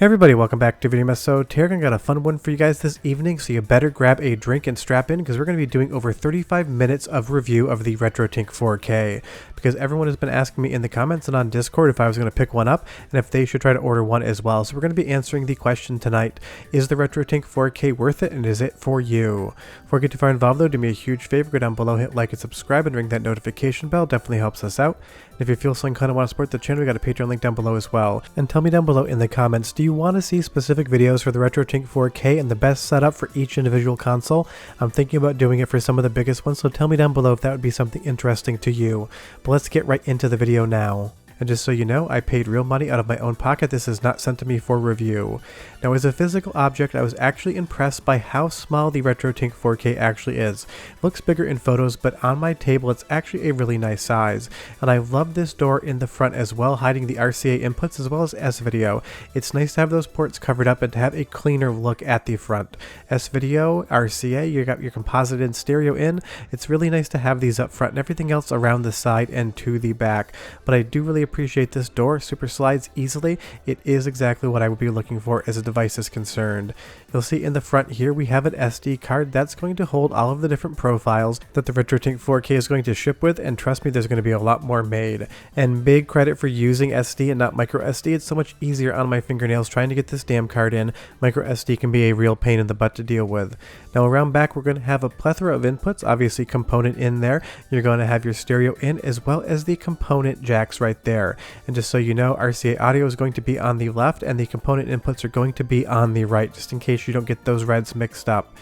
Hey everybody, welcome back to Video Mess. So Taryn got a fun one for you guys this evening, so you better grab a drink and strap in because we're going to be doing over 35 minutes of review of the RetroTink 4K. Because everyone has been asking me in the comments and on Discord if I was going to pick one up and if they should try to order one as well. So we're going to be answering the question tonight, is the RetroTink 4K worth it and is it for you? Before we get too far involved though, do me a huge favor, go down below, hit like and subscribe and ring that notification bell, definitely helps us out. And if you feel so inclined to want to support the channel, we got a Patreon link down below as well. And tell me down below in the comments, do you want to see specific videos for the RetroTink 4K and the best setup for each individual console? I'm thinking about doing it for some of the biggest ones, so tell me down below if that would be something interesting to you. But let's get right into the video now. And just so you know, I paid real money out of my own pocket. This is not sent to me for review. Now, as a physical object, I was actually impressed by how small the RetroTink 4K actually is. It looks bigger in photos, but on my table, it's actually a really nice size. And I love this door in the front as well, hiding the RCA inputs as well as S-Video. It's nice to have those ports covered up and to have a cleaner look at the front. S-Video, RCA, you got your composite in, stereo in. It's really nice to have these up front and everything else around the side and to the back. But I do really appreciate this door, super slides easily. It is exactly what I would be looking for as a device is concerned. You'll see in the front here we have an SD card that's going to hold all of the different profiles that the RetroTink 4K is going to ship with, and trust me, there's going to be a lot more made. And big credit for using SD and not micro SD. It's so much easier on my fingernails trying to get this damn card in. Micro SD can be a real pain in the butt to deal with. Now around back we're going to have a plethora of inputs, obviously component in there. You're going to have your stereo in as well as the component jacks right there. And just so you know, RCA audio is going to be on the left and the component inputs are going to be on the right, just in case you don't get those reds mixed up.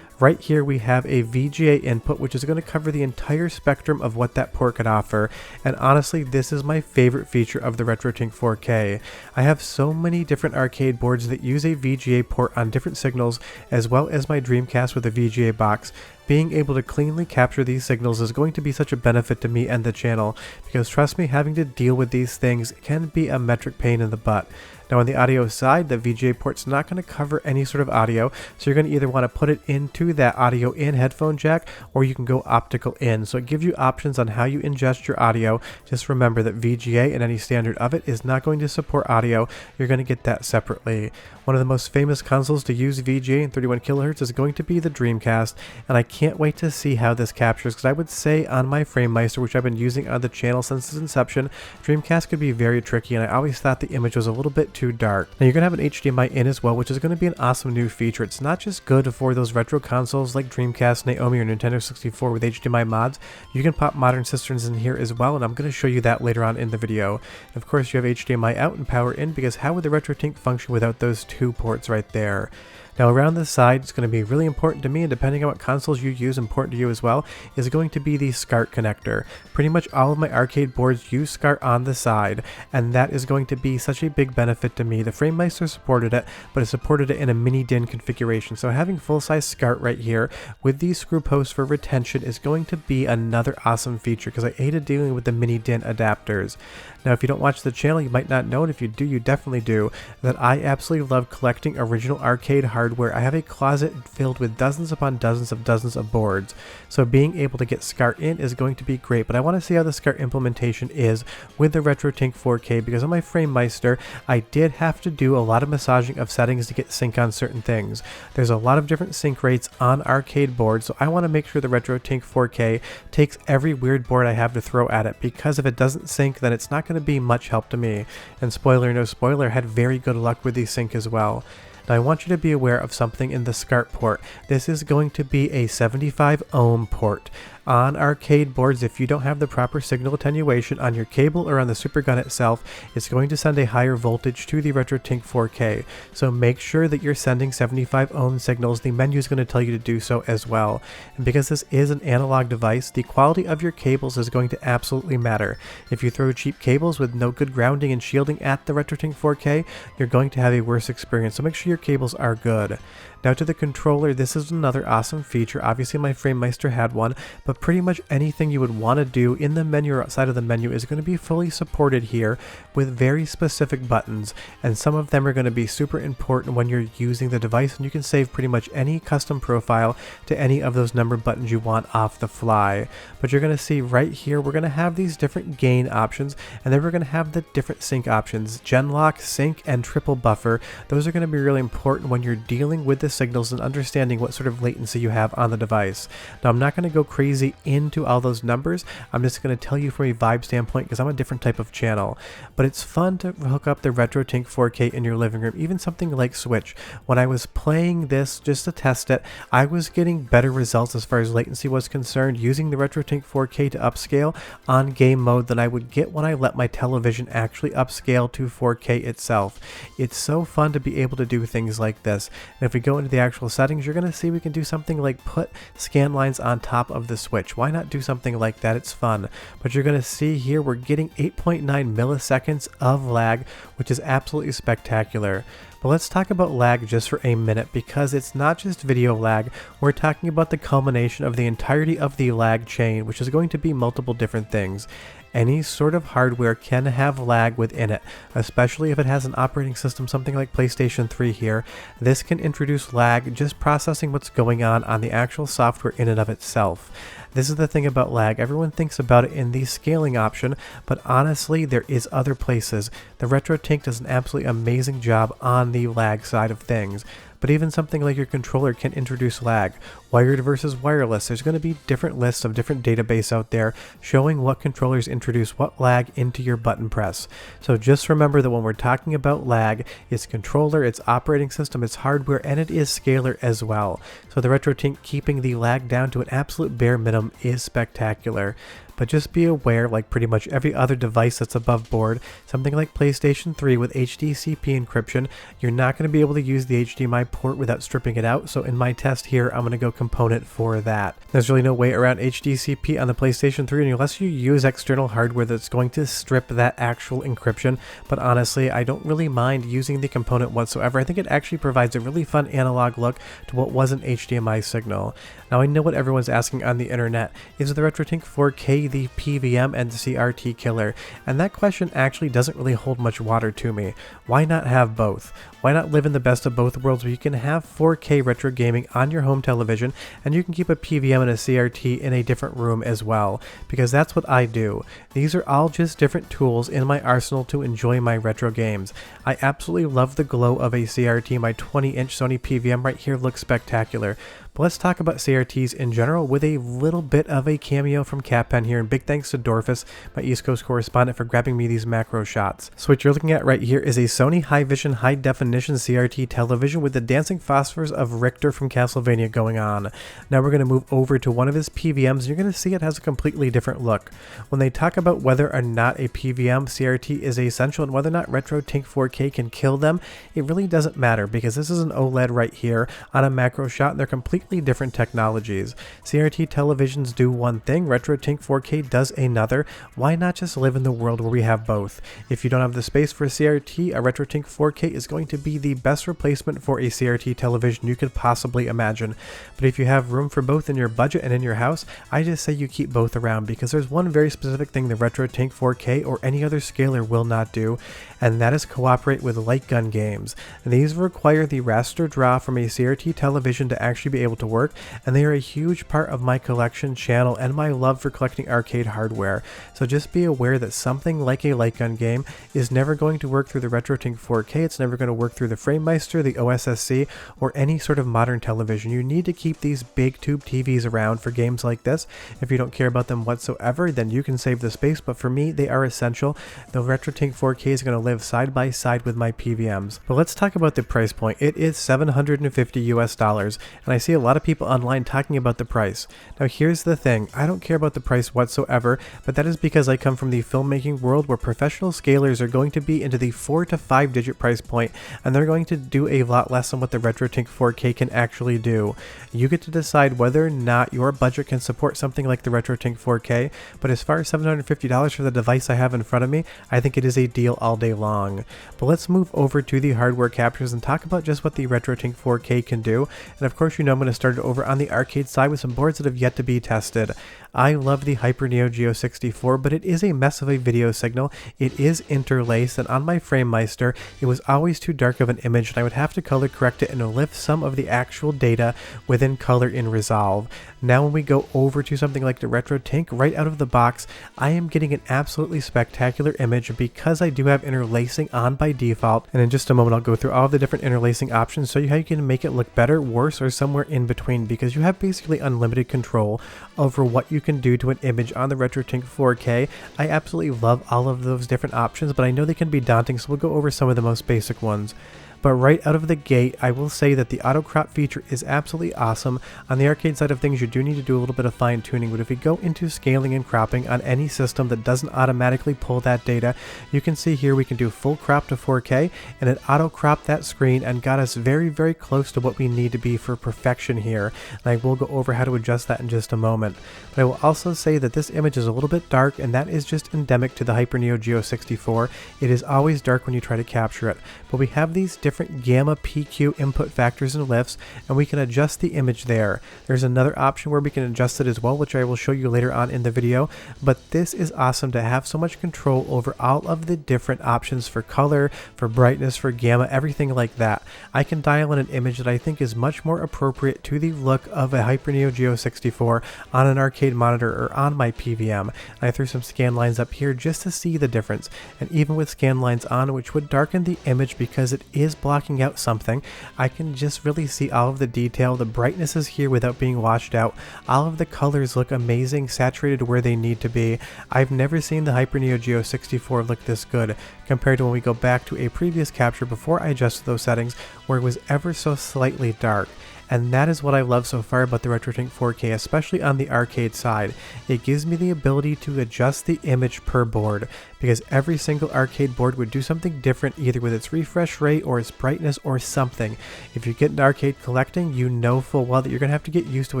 Right here we have a VGA input, which is going to cover the entire spectrum of what that port could offer, and honestly this is my favorite feature of the RetroTink 4K. I have so many different arcade boards that use a VGA port on different signals, as well as my Dreamcast with a VGA box. Being able to cleanly capture these signals is going to be such a benefit to me and the channel, because trust me, having to deal with these things can be a metric pain in the butt. Now on the audio side, the VGA port's not going to cover any sort of audio, so you're going to either want to put it into that audio in headphone jack, or you can go optical in. So it gives you options on how you ingest your audio. Just remember that VGA and any standard of it is not going to support audio. You're going to get that separately. One of the most famous consoles to use VGA and 31 kHz is going to be the Dreamcast, and I can't wait to see how this captures, because I would say on my Framemeister, which I've been using on the channel since its inception, Dreamcast could be very tricky, and I always thought the image was a little bit too dark. Now you're going to have an HDMI in as well, which is going to be an awesome new feature. It's not just good for those retro consoles like Dreamcast, Naomi, or Nintendo 64 with HDMI mods. You can pop modern cisterns in here as well, and I'm going to show you that later on in the video. And of course you have HDMI out and power in, because how would the RetroTink function without those two ports right there? Now around the side, it's going to be really important to me, and depending on what consoles you use, important to you as well, is going to be the SCART connector. Pretty much all of my arcade boards use SCART on the side, and that is going to be such a big benefit to me. The Framemeister supported it, but it supported it in a mini DIN configuration, so having full-size SCART right here with these screw posts for retention is going to be another awesome feature, because I hated dealing with the mini DIN adapters. Now if you don't watch the channel, you might not know, and if you do, you definitely do, that I absolutely love collecting original arcade hardware. I have a closet filled with dozens upon dozens of boards, so being able to get SCART in is going to be great. But I want to see how the SCART implementation is with the RetroTink 4K, because on my Framemeister I did have to do a lot of massaging of settings to get sync on certain things. There's a lot of different sync rates on arcade boards, so I want to make sure the RetroTink 4K takes every weird board I have to throw at it, because if it doesn't sync, then it's not going to be much help to me. And spoiler no spoiler, had very good luck with the sync as well. Now I want you to be aware of something in the SCART port. This is going to be a 75 ohm port. On arcade boards, if you don't have the proper signal attenuation on your cable or on the super gun itself, it's going to send a higher voltage to the RetroTink 4K. So make sure that you're sending 75 ohm signals. The menu is going to tell you to do so as well. And because this is an analog device, the quality of your cables is going to absolutely matter. If you throw cheap cables with no good grounding and shielding at the RetroTink 4K, you're going to have a worse experience. So make sure your cables are good. Now to the controller, this is another awesome feature. Obviously my Framemeister had one, but pretty much anything you would want to do in the menu or outside of the menu is going to be fully supported here with very specific buttons, and some of them are going to be super important when you're using the device, and you can save pretty much any custom profile to any of those number buttons you want off the fly. But you're going to see right here we're going to have these different gain options, and then we're going to have the different sync options. Genlock, sync, and triple buffer. Those are going to be really important when you're dealing with the signals and understanding what sort of latency you have on the device. Now, I'm not going to go crazy into all those numbers. I'm just going to tell you from a vibe standpoint because I'm a different type of channel. But it's fun to hook up the RetroTink 4K in your living room, even something like Switch. When I was playing this just to test it, I was getting better results as far as latency was concerned using the RetroTink 4K to upscale on game mode than I would get when I let my television actually upscale to 4K itself. It's so fun to be able to do things like this. And if we go into the actual settings, you're going to see we can do something like put scan lines on top of the Switch. Why not do something like that? It's fun. But you're going to see here we're getting 8.9 milliseconds of lag, which is absolutely spectacular. But let's talk about lag just for a minute, because it's not just video lag. We're talking about the culmination of the entirety of the lag chain, which is going to be multiple different things. Any sort of hardware can have lag within it, especially if it has an operating system, something like PlayStation 3 here. This can introduce lag just processing what's going on the actual software in and of itself. This is the thing about lag. Everyone thinks about it in the scaling option, but honestly, there is other places. The RetroTink does an absolutely amazing job on the lag side of things. But even something like your controller can introduce lag. Wired versus wireless, there's going to be different lists of different database out there showing what controllers introduce what lag into your button press. So just remember that when we're talking about lag, it's controller, it's operating system, it's hardware, and it is scalar as well. So the RetroTink keeping the lag down to an absolute bare minimum is spectacular. But just be aware, like pretty much every other device that's above board, something like PlayStation 3 with HDCP encryption, you're not going to be able to use the HDMI port without stripping it out. So in my test here, I'm going to go component for that. There's really no way around HDCP on the PlayStation 3 unless you use external hardware that's going to strip that actual encryption. But honestly, I don't really mind using the component whatsoever. I think it actually provides a really fun analog look to what was an HDMI signal. Now I know what everyone's asking on the internet. Is the RetroTink 4K the PVM and CRT killer? And that question actually doesn't really hold much water to me. Why not have both? Why not live in the best of both worlds where you can have 4K retro gaming on your home television and you can keep a PVM and a CRT in a different room as well? Because that's what I do. These are all just different tools in my arsenal to enjoy my retro games. I absolutely love the glow of a CRT. My 20-inch Sony PVM right here looks spectacular. But let's talk about CRTs in general with a little bit of a cameo from CapPen here, and big thanks to Dorfus, my East Coast correspondent, for grabbing me these macro shots. So what you're looking at right here is a Sony High-Vision High-Definition CRT television with the dancing phosphors of Richter from Castlevania going on. Now we're going to move over to one of his PVMs, and you're going to see it has a completely different look. When they talk about whether or not a PVM CRT is essential and whether or not RetroTink 4K can kill them, it really doesn't matter, because this is an OLED right here on a macro shot, and they're completely different technologies. CRT televisions do one thing, RetroTink 4K does another. Why not just live in the world where we have both? If you don't have the space for a CRT, a RetroTink 4K is going to be the best replacement for a CRT television you could possibly imagine. But if you have room for both in your budget and in your house, I just say you keep both around, because there's one very specific thing the RetroTink 4K or any other scaler will not do, and that is cooperate with light gun games. And these require the raster draw from a CRT television to actually be able to work, and they are a huge part of my collection channel and my love for collecting arcade hardware. So just be aware that something like a light gun game is never going to work through the RetroTink 4K, it's never going to work through the Framemeister, the OSSC, or any sort of modern television. You need to keep these big tube TVs around for games like this. If you don't care about them whatsoever, then you can save the space, but for me, they are essential. The RetroTink 4K is going to live side by side with my PVMs. But let's talk about the price point. It is $750 US, and I see a lot of people online talking about the price. Now here's the thing, I don't care about the price whatsoever. whatsoever, but that is because I come from the filmmaking world where professional scalers are going to be into the 4 to 5 digit price point, and they're going to do a lot less than what the RetroTink 4K can actually do. You get to decide whether or not your budget can support something like the RetroTink 4K, but as far as $750 for the device I have in front of me, I think it is a deal all day long. But let's move over to the hardware captures and talk about just what the RetroTink 4K can do. And of course, you know I'm going to start it over on the arcade side with some boards that have yet to be tested. I love the Hyper Neo Geo 64, but it is a mess of a video signal. It is interlaced, and on my Framemeister, it was always too dark of an image, and I would have to color correct it and lift some of the actual data within color in Resolve. Now when we go over to something like the RetroTink, right out of the box, I am getting an absolutely spectacular image because I do have interlacing on by default, and in just a moment I'll go through all of the different interlacing options, show you how you can make it look better, worse, or somewhere in between, because you have basically unlimited control over what you can do to an image on the RetroTink 4K. I absolutely love all of those different options, but I know they can be daunting, so we'll go over some of the most basic ones. But right out of the gate, I will say that the auto crop feature is absolutely awesome. On the arcade side of things, you do need to do a little bit of fine tuning, but if we go into scaling and cropping on any system that doesn't automatically pull that data, you can see here we can do full crop to 4K, and it auto cropped that screen and got us very, very close to what we need to be for perfection here. And I will go over how to adjust that in just a moment. But I will also say that this image is a little bit dark, and that is just endemic to the Hyper Neo Geo 64. It is always dark when you try to capture it. But we have these different gamma PQ input factors and lifts, and we can adjust the image there. There's another option where we can adjust it as well, which I will show you later on in the video, but this is awesome to have so much control over all of the different options for color, for brightness, for gamma, everything like that. I can dial in an image that I think is much more appropriate to the look of a Hyper Neo Geo 64 on an arcade monitor or on my PVM. I threw some scan lines up here just to see the difference, and even with scan lines on, which would darken the image because it is blocking out something, I can just really see all of the detail. The brightness is here without being washed out. All of the colors look amazing, saturated where they need to be. I've never seen the Hyper Neo Geo 64 look this good compared to when we go back to a previous capture before I adjusted those settings where it was ever so slightly dark. And that is what I love so far about the RetroTink 4K, especially on the arcade side. It gives me the ability to adjust the image per board, because every single arcade board would do something different either with its refresh rate or its brightness or something. If you get into arcade collecting, you know full well that you're going to have to get used to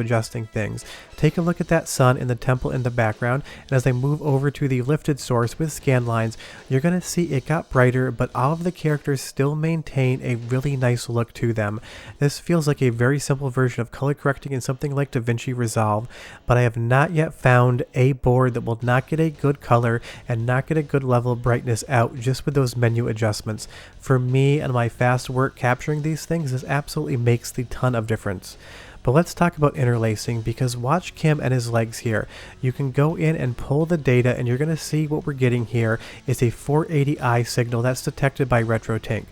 adjusting things. Take a look at that sun in the temple in the background, and as I move over to the lifted source with scan lines, you're going to see it got brighter, but all of the characters still maintain a really nice look to them. This feels like a very simple version of color correcting in something like DaVinci Resolve, but I have not yet found a board that will not get a good color and not get a good level of brightness out just with those menu adjustments. For me and my fast work capturing these things, this absolutely makes the ton of difference. But let's talk about interlacing, because watch Kim and his legs here. You can go in and pull the data, and you're going to see what we're getting here is a 480i signal that's detected by RetroTink.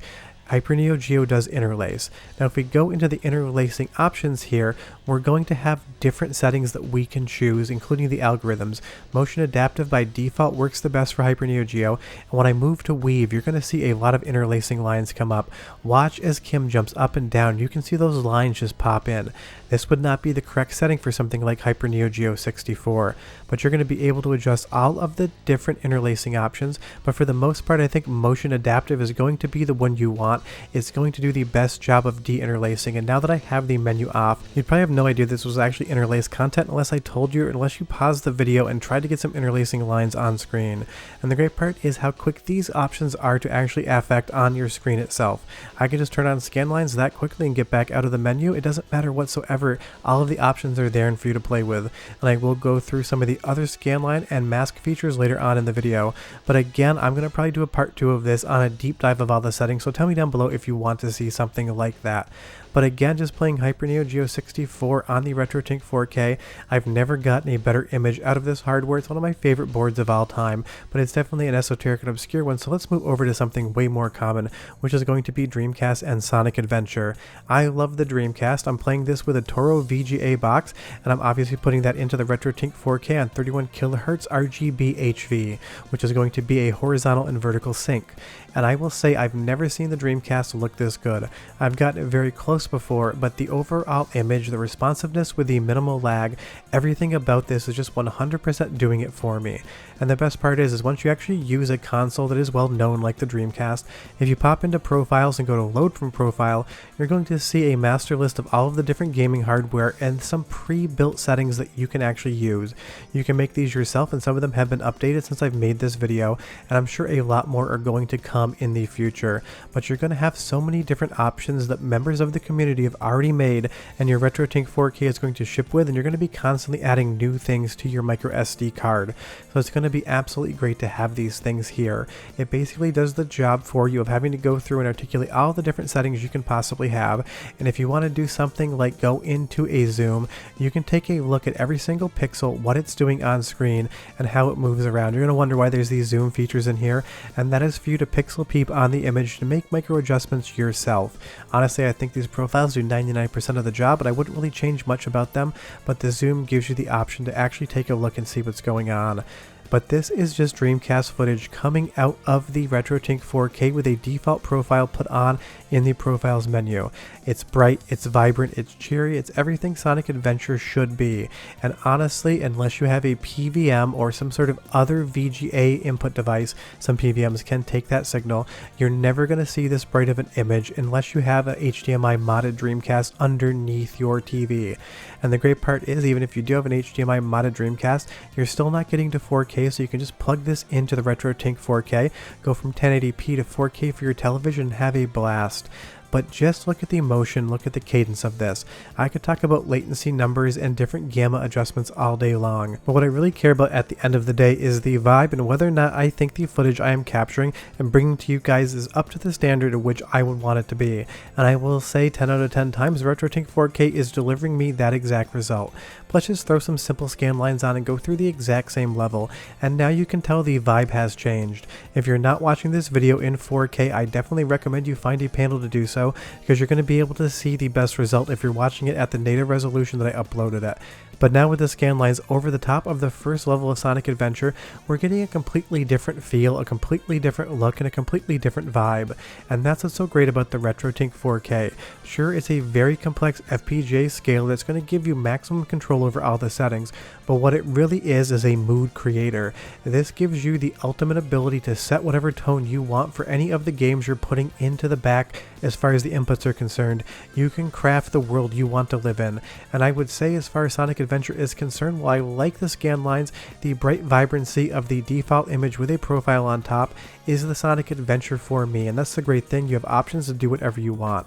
Hyper Neo Geo does interlace. Now if we go into the interlacing options here, we're going to have different settings that we can choose, including the algorithms. Motion Adaptive by default works the best for Hyper Neo Geo, and when I move to Weave, you're going to see a lot of interlacing lines come up. Watch as Kim jumps up and down, you can see those lines just pop in. This would not be the correct setting for something like Hyper Neo Geo 64, but you're going to be able to adjust all of the different interlacing options, but for the most part I think Motion Adaptive is going to be the one you want. It's going to do the best job of de-interlacing, and now that I have the menu off, you'd probably have no idea this was actually interlaced content unless I told you, or unless you paused the video and tried to get some interlacing lines on screen. And the great part is how quick these options are to actually affect on your screen itself. I can just turn on scan lines that quickly and get back out of the menu. It doesn't matter whatsoever. All of the options are there and for you to play with. And I will go through some of the other scan line and mask features later on in the video. But again, I'm going to probably do a part 2 of this on a deep dive of all the settings, so tell me down below if you want to see something like that. But again, just playing Hyper Neo Geo 64 on the RetroTink 4K, I've never gotten a better image out of this hardware. It's one of my favorite boards of all time, but it's definitely an esoteric and obscure one, so let's move over to something way more common, which is going to be Dreamcast and Sonic Adventure. I love the Dreamcast. I'm playing this with a Toro VGA box, and I'm obviously putting that into the RetroTink 4K on 31 kHz RGB HV, which is going to be a horizontal and vertical sync. and I will say I've never seen the Dreamcast look this good. I've gotten very close before, but the overall image, the responsiveness with the minimal lag, everything about this is just 100% doing it for me. And the best part is once you actually use a console that is well known like the Dreamcast, if you pop into profiles and go to load from profile, you're going to see a master list of all of the different gaming hardware and some pre-built settings that you can actually use. You can make these yourself, and some of them have been updated since I've made this video, and I'm sure a lot more are going to come in the future. But you're going to have so many different options that members of the community have already made, and your RetroTink 4K is going to ship with, and you're going to be constantly adding new things to your micro SD card. So it's going to be absolutely great to have these things here. It basically does the job for you of having to go through and articulate all the different settings you can possibly have, and if you want to do something like go into a zoom, you can take a look at every single pixel, what it's doing on screen, and how it moves around. You're going to wonder why there's these zoom features in here, and that is for you to pixel peep on the image to make micro adjustments yourself. Honestly, I think these profiles do 99% of the job, but I wouldn't really change much about them, but the zoom gives you the option to actually take a look and see what's going on. But this is just Dreamcast footage coming out of the RetroTink 4K with a default profile put on in the profiles menu. It's bright, it's vibrant, it's cheery, it's everything Sonic Adventure should be. And honestly, unless you have a PVM or some sort of other VGA input device, some PVMs can take that signal, you're never going to see this bright of an image unless you have a HDMI modded Dreamcast underneath your TV. And the great part is, even if you do have an HDMI modded Dreamcast, you're still not getting to 4K, so you can just plug this into the RetroTink 4K, go from 1080p to 4K for your television, and have a blast. But just look at the emotion, look at the cadence of this. I could talk about latency numbers and different gamma adjustments all day long, but what I really care about at the end of the day is the vibe and whether or not I think the footage I am capturing and bringing to you guys is up to the standard of which I would want it to be. And I will say 10 out of 10 times RetroTink 4K is delivering me that exact result. Let's just throw some simple scan lines on and go through the exact same level, and now you can tell the vibe has changed. If you're not watching this video in 4K, I definitely recommend you find a panel to do so, because you're going to be able to see the best result if you're watching it at the native resolution that I uploaded at. But now with the scan lines over the top of the first level of Sonic Adventure, we're getting a completely different feel, a completely different look, and a completely different vibe. And that's what's so great about the RetroTink 4K. Sure, it's a very complex FPGA scale that's going to give you maximum control over all the settings, but what it really is a mood creator. This gives you the ultimate ability to set whatever tone you want for any of the games you're putting into the back as far as the inputs are concerned. You can craft the world you want to live in. And I would say, as far as Sonic Adventure is concerned, while I like the scan lines, the bright vibrancy of the default image with a profile on top is the Sonic Adventure for me, and that's the great thing, you have options to do whatever you want.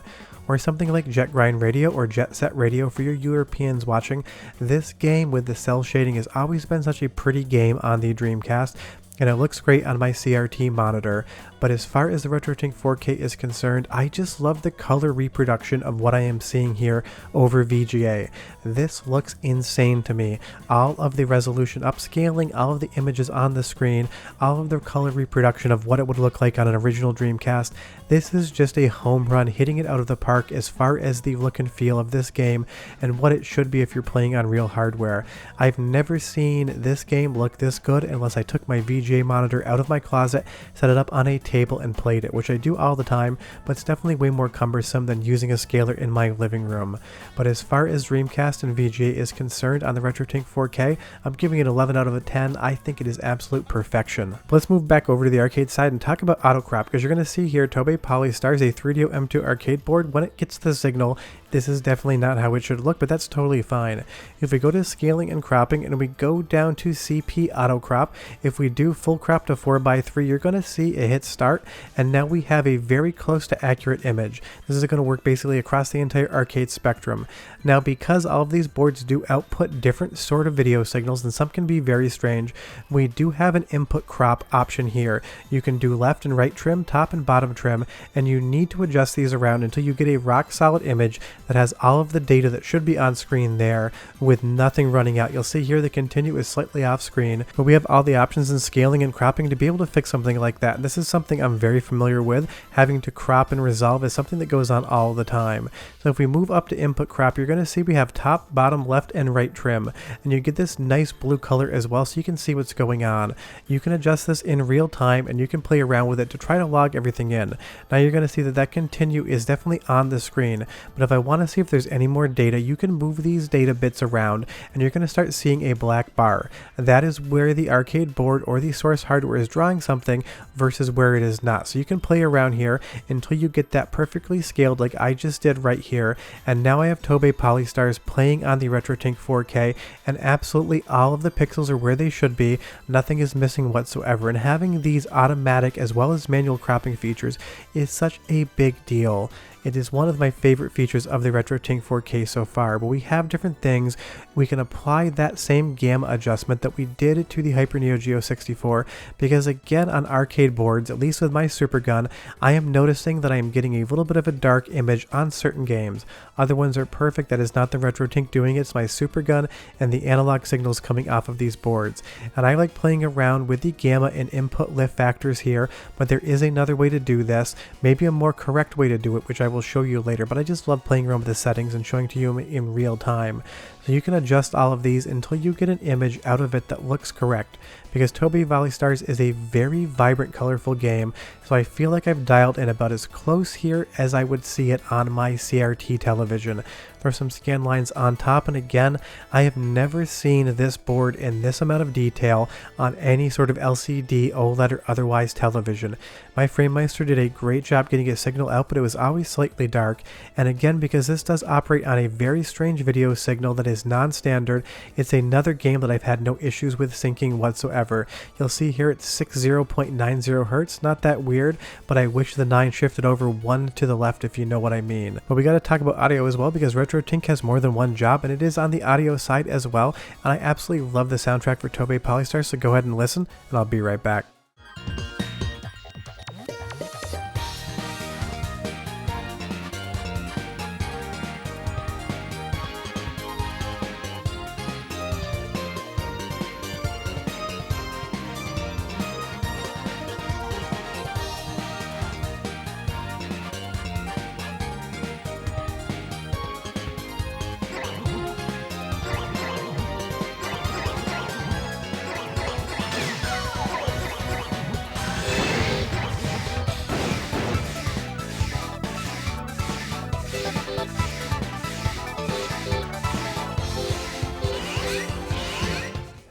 Or something like Jet Grind Radio or Jet Set Radio for your Europeans watching. This game with the cell shading has always been such a pretty game on the Dreamcast, and it looks great on my CRT monitor. But as far as the RetroTink 4K is concerned, I just love the color reproduction of what I am seeing here over VGA. This looks insane to me. All of the resolution upscaling, all of the images on the screen, all of the color reproduction of what it would look like on an original Dreamcast. This is just a home run, hitting it out of the park as far as the look and feel of this game and what it should be if you're playing on real hardware. I've never seen this game look this good unless I took my VGA monitor out of my closet, set it up on a table and played it, which I do all the time, but it's definitely way more cumbersome than using a scaler in my living room. But as far as Dreamcast and VGA is concerned on the RetroTink 4K, I'm giving it 11 out of 10. I think it is absolute perfection. But let's move back over to the arcade side and talk about auto crop, because you're going to see here Tobey Polystar's a 3DO M2 arcade board. When it gets the signal, this is definitely not how it should look, but that's totally fine. If we go to scaling and cropping and we go down to CP auto crop, if we do full crop to 4:3, you're going to see it hit start, and now we have a very close to accurate image. This is going to work basically across the entire arcade spectrum. Now, because all of these boards do output different sort of video signals, and some can be very strange, we do have an input crop option here. You can do left and right trim, top and bottom trim, and you need to adjust these around until you get a rock solid image that has all of the data that should be on screen there with nothing running out. You'll see here the continue is slightly off screen, but we have all the options in scaling and cropping to be able to fix something like that. And this is something something I'm very familiar with. Having to crop and resolve is something that goes on all the time. So if we move up to input crop, you're going to see we have top, bottom, left, and right trim. And you get this nice blue color as well, so you can see what's going on. You can adjust this in real time, and you can play around with it to try to log everything in. Now you're going to see that that continue is definitely on the screen, but if I want to see if there's any more data, you can move these data bits around, and you're going to start seeing a black bar. That is where the arcade board or the source hardware is drawing something versus where it is not. So you can play around here until you get that perfectly scaled like I just did right here. And now I have Tobe Polystars playing on the RetroTink 4K, and absolutely all of the pixels are where they should be. Nothing is missing whatsoever, and having these automatic as well as manual cropping features is such a big deal. It is one of my favorite features of the RetroTink 4K so far, but we have different things. We can apply that same gamma adjustment that we did to the Hyper Neo Geo 64, because again on arcade boards, at least with my Supergun, I am noticing that I am getting a little bit of a dark image on certain games. Other ones are perfect. That is not the RetroTink doing it, it's my Supergun and the analog signals coming off of these boards. And I like playing around with the gamma and input lift factors here, but there is another way to do this, maybe a more correct way to do it, which I will show you later, but I just love playing around with the settings and showing to you in real time. So you can adjust all of these until you get an image out of it that looks correct, because Tobe Polystars is a very vibrant, colorful game, so I feel like I've dialed in about as close here as I would see it on my CRT television. There are some scan lines on top, and again, I have never seen this board in this amount of detail on any sort of LCD, OLED, or otherwise television. My Framemeister did a great job getting a signal out, but it was always slightly dark, and again, because this does operate on a very strange video signal that is non-standard, it's another game that I've had no issues with syncing whatsoever. You'll see here it's 60.90 Hertz, not that weird, but I wish the 9 shifted over 1 to the left, if you know what I mean. But we gotta talk about audio as well, because RetroTink has more than one job, and it is on the audio side as well, and I absolutely love the soundtrack for Tobe Polystars, so go ahead and listen, and I'll be right back.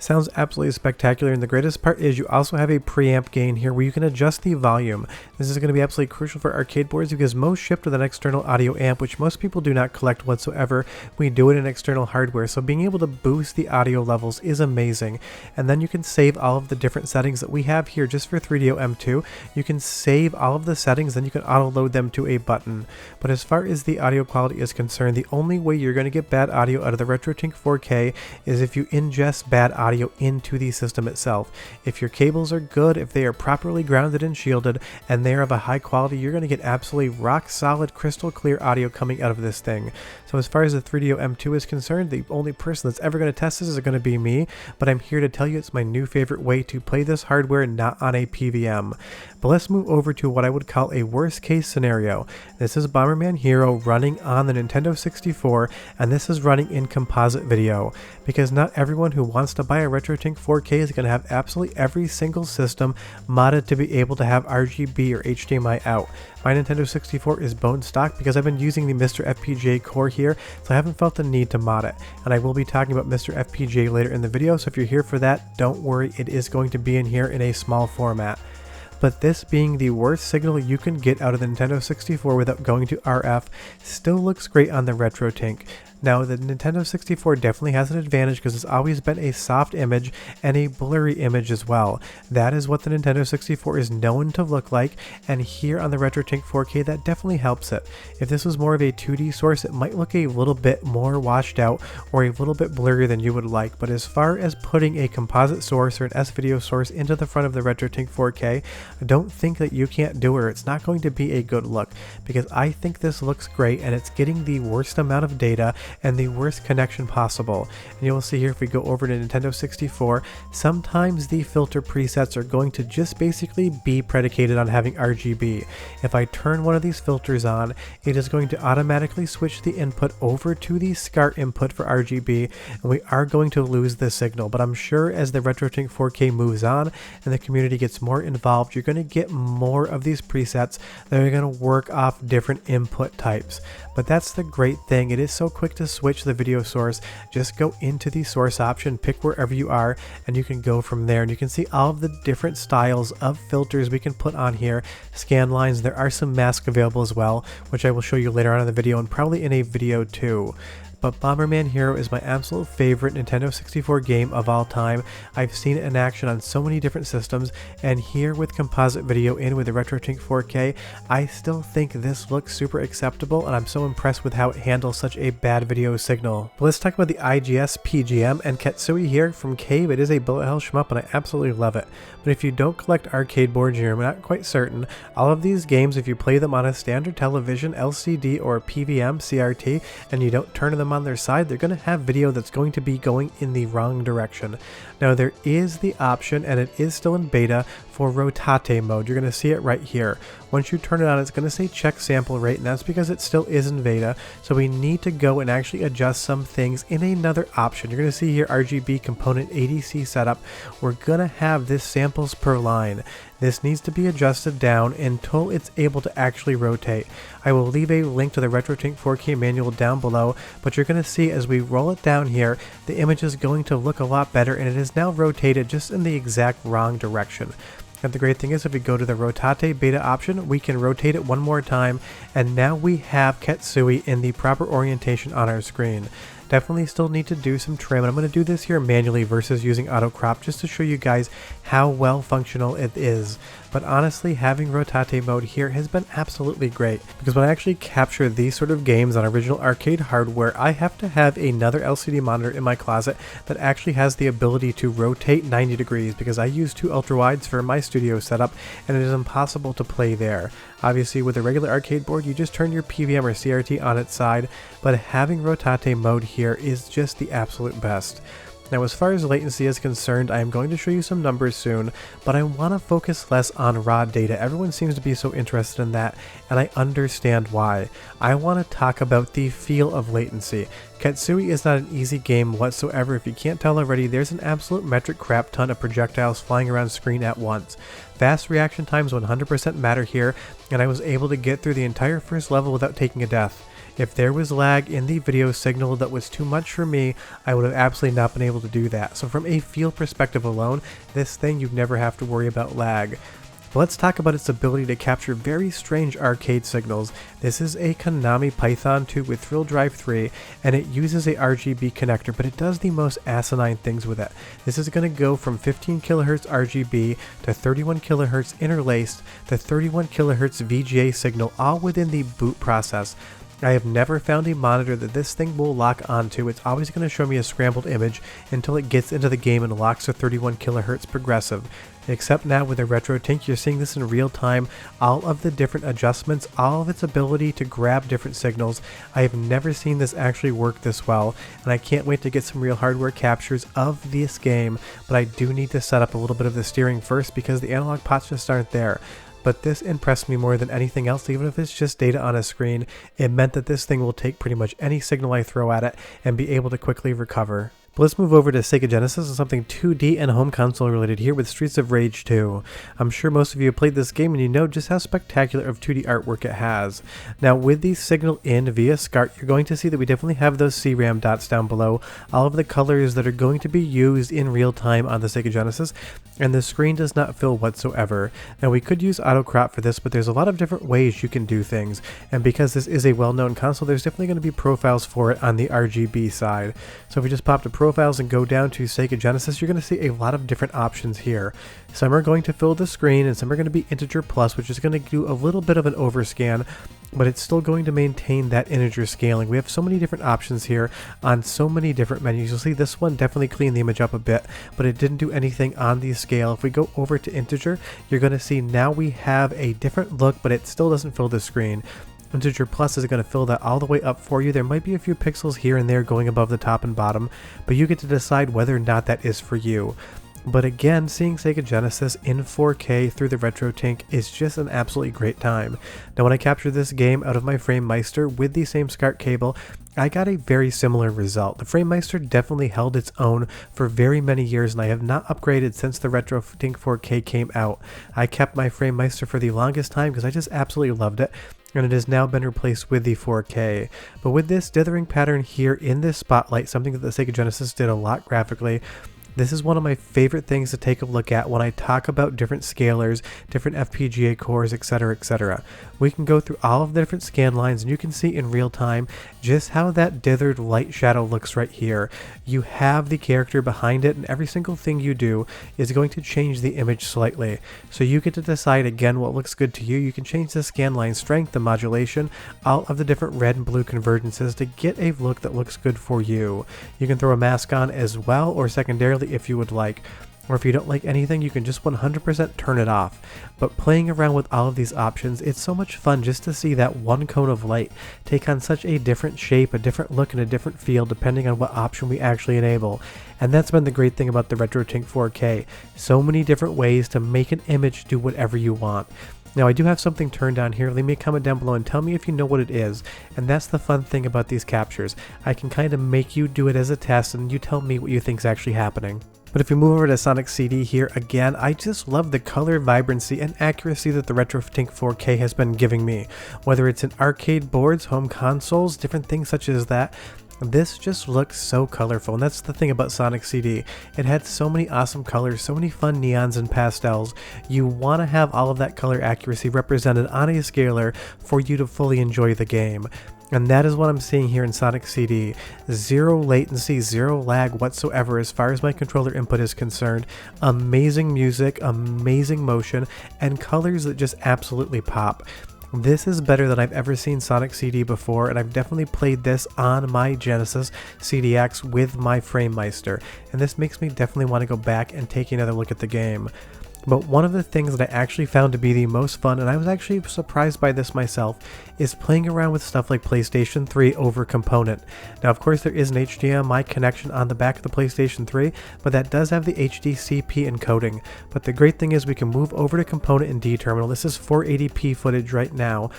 Sounds absolutely spectacular, and the greatest part is you also have a preamp gain here where you can adjust the volume. This is going to be absolutely crucial for arcade boards, because most ship with an external audio amp, which most people do not collect whatsoever. We do it in external hardware, so being able to boost the audio levels is amazing. And then you can save all of the different settings that we have here just for 3DO M2. You can save all of the settings, then you can auto load them to a button. But as far as the audio quality is concerned, the only way you're going to get bad audio out of the RetroTink 4K is if you ingest bad audio into the system itself. If your cables are good, if they are properly grounded and shielded, and they are of a high quality, you're going to get absolutely rock solid, crystal clear audio coming out of this thing. So as far as the 3DO M2 is concerned, the only person that's ever going to test this is going to be me, but I'm here to tell you it's my new favorite way to play this hardware, not on a PVM. But let's move over to what I would call a worst case scenario. This is Bomberman Hero running on the Nintendo 64, and this is running in composite video, because not everyone who wants to buy a RetroTink 4K is going to have absolutely every single system modded to be able to have RGB or HDMI out. My Nintendo 64 is bone stock because I've been using the MiSTer FPGA core here, so I haven't felt the need to mod it. And I will be talking about MiSTer FPGA later in the video, so if you're here for that, don't worry, it is going to be in here in a small format. But this being the worst signal you can get out of the Nintendo 64 without going to RF, still looks great on the RetroTink. Now, the Nintendo 64 definitely has an advantage because it's always been a soft image and a blurry image as well. That is what the Nintendo 64 is known to look like, and here on the RetroTink 4K that definitely helps it. If this was more of a 2D source, it might look a little bit more washed out or a little bit blurrier than you would like, but as far as putting a composite source or an S-video source into the front of the RetroTink 4K, don't think that you can't do it or it's not going to be a good look, because I think this looks great and it's getting the worst amount of data and the worst connection possible. And you'll see here if we go over to Nintendo 64, sometimes the filter presets are going to just basically be predicated on having RGB. If I turn one of these filters on, it is going to automatically switch the input over to the SCART input for RGB, and we are going to lose the signal. But I'm sure as the RetroTink 4K moves on and the community gets more involved, you're going to get more of these presets that are going to work off different input types. But that's the great thing, it is so quick to switch the video source. Just go into the source option, pick wherever you are, and you can go from there. And you can see all of the different styles of filters we can put on here, scan lines. There are some masks available as well, which I will show you later on in the video and probably in a video too. But Bomberman Hero is my absolute favorite Nintendo 64 game of all time. I've seen it in action on so many different systems, and here with composite video in with the RetroTink 4K, I still think this looks super acceptable, and I'm so impressed with how it handles such a bad video signal. But let's talk about the IGS PGM and Ketsui here from Cave. It is a bullet hell shmup and I absolutely love it. But if you don't collect arcade boards, you're not quite certain, all of these games, if you play them on a standard television, LCD or PVM CRT, and you don't turn them on their side, they're going to have video that's going to be going in the wrong direction. Now there is the option, and it is still in beta, for rotate mode. You're going to see it right here. Once you turn it on, it's going to say check sample rate, and that's because it still is in beta, so we need to go and actually adjust some things in another option. You're going to see here RGB component ADC setup. We're going to have this samples per line. This needs to be adjusted down until it's able to actually rotate. I will leave a link to the RetroTink 4K manual down below, but you're going to see as we roll it down here, the image is going to look a lot better, and it is now rotated just in the exact wrong direction. And the great thing is, if we go to the rotate beta option, we can rotate it one more time, and now we have Ketsui in the proper orientation on our screen. Definitely still need to do some trim, and I'm going to do this here manually versus using auto crop just to show you guys how well functional it is. But honestly, having rotate mode here has been absolutely great, because when I actually capture these sort of games on original arcade hardware, I have to have another LCD monitor in my closet that actually has the ability to rotate 90 degrees, because I use two ultra-wides for my studio setup and it is impossible to play there. Obviously with a regular arcade board, you just turn your PVM or CRT on its side, but having rotate mode here is just the absolute best. Now as far as latency is concerned, I am going to show you some numbers soon, but I want to focus less on raw data. Everyone seems to be so interested in that, and I understand why. I want to talk about the feel of latency. Ketsui is not an easy game whatsoever. If you can't tell already, there's an absolute metric crap ton of projectiles flying around screen at once. Fast reaction times 100% matter here, and I was able to get through the entire first level without taking a death. If there was lag in the video signal that was too much for me, I would have absolutely not been able to do that. So from a feel perspective alone, this thing you'd never have to worry about lag. But let's talk about its ability to capture very strange arcade signals. This is a Konami Python 2 with Thrill Drive 3, and it uses a RGB connector, but it does the most asinine things with it. This is going to go from 15 kHz RGB to 31 kHz interlaced to 31 kHz VGA signal, all within the boot process. I have never found a monitor that this thing will lock onto. It's always going to show me a scrambled image until it gets into the game and locks to 31 kHz progressive. Except now with a RetroTink, you're seeing this in real time, all of the different adjustments, all of its ability to grab different signals. I have never seen this actually work this well, and I can't wait to get some real hardware captures of this game, but I do need to set up a little bit of the steering first because the analog pots just aren't there. But this impressed me more than anything else. Even if it's just data on a screen, it meant that this thing will take pretty much any signal I throw at it and be able to quickly recover. But let's move over to Sega Genesis and something 2D and home console related here with Streets of Rage 2. I'm sure most of you have played this game and you know just how spectacular of 2D artwork it has. Now with the signal in via SCART, you're going to see that we definitely have those CRAM dots down below, all of the colors that are going to be used in real time on the Sega Genesis, and the screen does not fill whatsoever. Now we could use auto crop for this, but there's a lot of different ways you can do things, and because this is a well-known console, there's definitely going to be profiles for it on the RGB side. So if we just pop to profiles and go down to Sega Genesis, you're going to see a lot of different options here. Some are going to fill the screen, and some are going to be integer plus, which is going to do a little bit of an overscan, but it's still going to maintain that integer scaling. We have so many different options here on so many different menus. You'll see this one definitely cleaned the image up a bit, but it didn't do anything on the scale. If we go over to integer, you're going to see now we have a different look, but it still doesn't fill the screen. Integer Plus is going to fill that all the way up for you. There might be a few pixels here and there going above the top and bottom, but you get to decide whether or not that is for you. But again, seeing Sega Genesis in 4K through the RetroTink is just an absolutely great time. Now when I captured this game out of my Framemeister with the same SCART cable, I got a very similar result. The Framemeister definitely held its own for very many years, and I have not upgraded since the RetroTink 4K came out. I kept my Framemeister for the longest time because I just absolutely loved it, and it has now been replaced with the 4K. But with this dithering pattern here in this spotlight, something that the Sega Genesis did a lot graphically, this is one of my favorite things to take a look at when I talk about different scalars, different FPGA cores, etc, etc. We can go through all of the different scan lines and you can see in real time just how that dithered light shadow looks right here. You have the character behind it, and every single thing you do is going to change the image slightly. So you get to decide again what looks good to you. You can change the scan line strength, the modulation, all of the different red and blue convergences to get a look that looks good for you. You can throw a mask on as well, or secondarily if you would like. Or if you don't like anything, you can just 100% turn it off. But playing around with all of these options, it's so much fun just to see that one cone of light take on such a different shape, a different look, and a different feel depending on what option we actually enable. And that's been the great thing about the RetroTink 4K. So many different ways to make an image do whatever you want. Now I do have something turned on here. Leave me a comment down below and tell me if you know what it is. And that's the fun thing about these captures. I can kind of make you do it as a test and you tell me what you think is actually happening. But if you move over to Sonic CD here again, I just love the color vibrancy and accuracy that the RetroTink 4K has been giving me. Whether it's in arcade boards, home consoles, different things such as that, this just looks so colorful, and that's the thing about Sonic CD. It had so many awesome colors, so many fun neons and pastels. You want to have all of that color accuracy represented on a scaler for you to fully enjoy the game. And that is what I'm seeing here in Sonic CD. Zero latency, zero lag whatsoever as far as my controller input is concerned. Amazing music, amazing motion, and colors that just absolutely pop. This is better than I've ever seen Sonic CD before, and I've definitely played this on my Genesis CDX with my Framemeister, and this makes me definitely want to go back and take another look at the game. But one of the things that I actually found to be the most fun, and I was actually surprised by this myself, is playing around with stuff like PlayStation 3 over Component. Now of course there is an HDMI connection on the back of the PlayStation 3, but that does have the HDCP encoding. But the great thing is we can move over to Component in D-Terminal. This is 480p footage right now.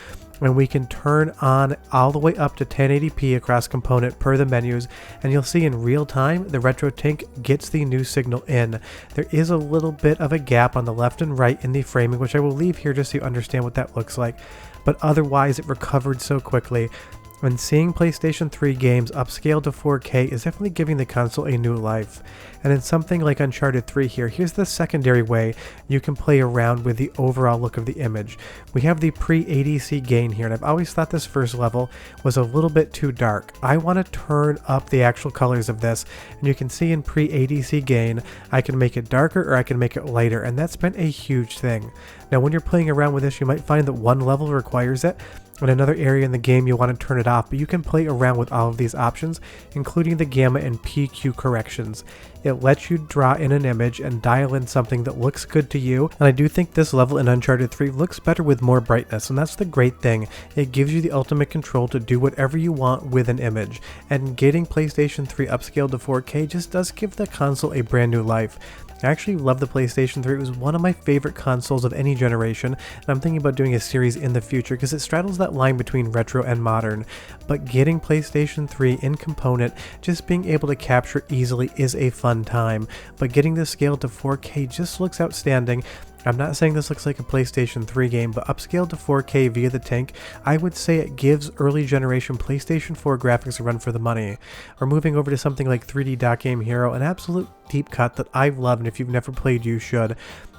And we can turn on all the way up to 1080p across Component per the menus, and you'll see in real time the RetroTink gets the new signal in. There is a little bit of a gap on the left and right in the framing, which I will leave here just so you understand what that looks like, but otherwise it recovered so quickly. And seeing PlayStation 3 games upscaled to 4K is definitely giving the console a new life. And in something like Uncharted 3 here, here's the secondary way you can play around with the overall look of the image. We have the pre-ADC gain here, and I've always thought this first level was a little bit too dark. I want to turn up the actual colors of this, and you can see in pre-ADC gain, I can make it darker or I can make it lighter, and that's been a huge thing. Now when you're playing around with this, you might find that one level requires it, in another area in the game you want to turn it off, but you can play around with all of these options, including the gamma and PQ corrections. It lets you draw in an image and dial in something that looks good to you, and I do think this level in Uncharted 3 looks better with more brightness, and that's the great thing. It gives you the ultimate control to do whatever you want with an image, and getting PlayStation 3 upscaled to 4K just does give the console a brand new life. I actually love the PlayStation 3. It was one of my favorite consoles of any generation, and I'm thinking about doing a series in the future because it straddles that line between retro and modern. But getting PlayStation 3 in Component, just being able to capture easily is a fun time. But getting this scaled to 4K just looks outstanding. I'm not saying this looks like a PlayStation 3 game, but upscaled to 4K via the Tink, I would say it gives early generation PlayStation 4 graphics a run for the money. Or moving over to something like 3D Dot Game Hero, an absolute deep cut that I love, and if you've never played you should.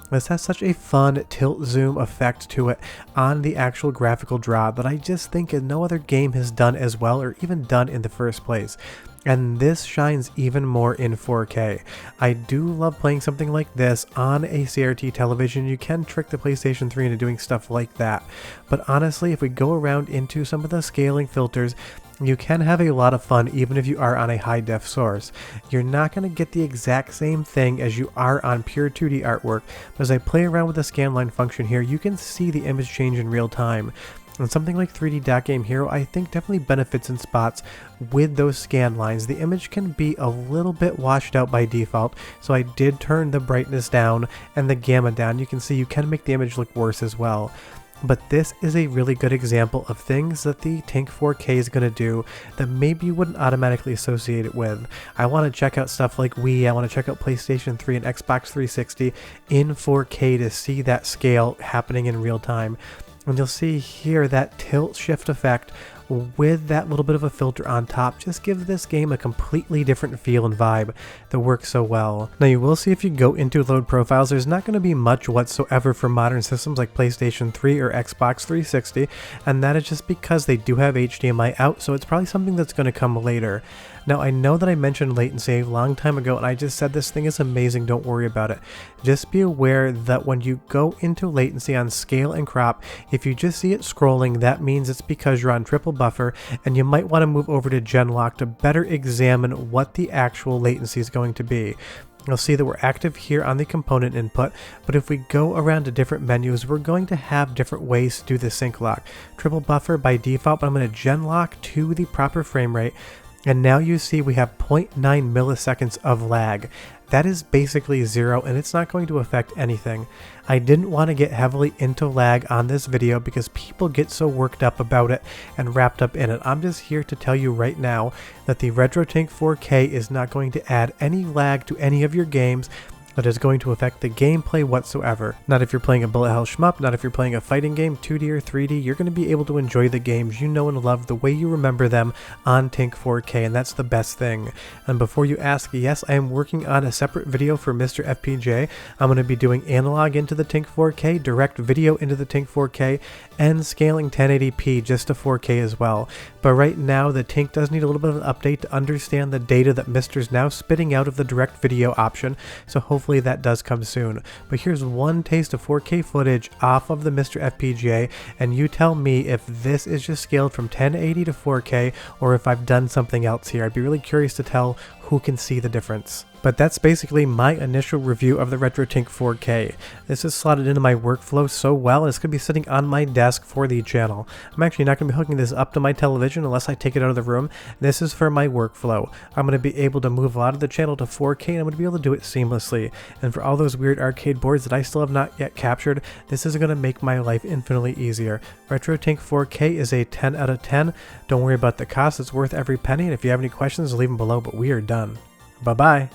This has such a fun tilt zoom effect to it on the actual graphical draw that I just think no other game has done as well or even done in the first place. And this shines even more in 4K. I do love playing something like this on a CRT television. You can trick the PlayStation 3 into doing stuff like that. But honestly, if we go around into some of the scaling filters, you can have a lot of fun even if you are on a high def source. You're not going to get the exact same thing as you are on pure 2D artwork, but as I play around with the scanline function here, you can see the image change in real time. And something like 3D Dot Game Hero I think definitely benefits in spots with those scan lines. The image can be a little bit washed out by default, so I did turn the brightness down and the gamma down. You can see you can make the image look worse as well. But this is a really good example of things that the Tink 4K is going to do that maybe you wouldn't automatically associate it with. I want to check out stuff like Wii, I want to check out PlayStation 3 and Xbox 360 in 4K to see that scale happening in real time. And you'll see here that tilt shift effect with that little bit of a filter on top just gives this game a completely different feel and vibe that works so well. Now you will see if you go into load profiles, there's not going to be much whatsoever for modern systems like PlayStation 3 or Xbox 360, and that is just because they do have HDMI out, so it's probably something that's going to come later. Now I know that I mentioned latency a long time ago and I just said this thing is amazing, don't worry about it. Just be aware that when you go into latency on scale and crop, if you just see it scrolling, that means it's because you're on triple buffer, and you might want to move over to Genlock to better examine what the actual latency is going to be. You'll see that we're active here on the component input, but if we go around to different menus, we're going to have different ways to do the sync lock. Triple buffer by default, but I'm going to Genlock to the proper frame rate. And now you see we have 0.9 milliseconds of lag. That is basically zero, and it's not going to affect anything. I didn't want to get heavily into lag on this video because people get so worked up about it and wrapped up in it. I'm just here to tell you right now that the RetroTink 4K is not going to add any lag to any of your games that is going to affect the gameplay whatsoever. Not if you're playing a bullet hell shmup, not if you're playing a fighting game, 2D or 3D, you're going to be able to enjoy the games you know and love the way you remember them on Tink 4K, and that's the best thing. And before you ask, yes, I am working on a separate video for MiSTer FPGA. I'm going to be doing analog into the Tink 4K, direct video into the Tink 4K, and scaling 1080p just to 4K as well. But right now, the Tink does need a little bit of an update to understand the data that MiSTer's now spitting out of the direct video option, so hopefully that does come soon. But here's one taste of 4K footage off of the MiSTer FPGA, and you tell me if this is just scaled from 1080 to 4K or if I've done something else here. I'd be really curious to tell who can see the difference. But that's basically my initial review of the RetroTink 4K. This is slotted into my workflow so well, and it's going to be sitting on my desk for the channel. I'm actually not going to be hooking this up to my television unless I take it out of the room. This is for my workflow. I'm going to be able to move a lot of the channel to 4K, and I'm going to be able to do it seamlessly. And for all those weird arcade boards that I still have not yet captured, this is going to make my life infinitely easier. RetroTink 4K is a 10 out of 10. Don't worry about the cost, it's worth every penny, and if you have any questions, leave them below, but we are done. Bye-bye.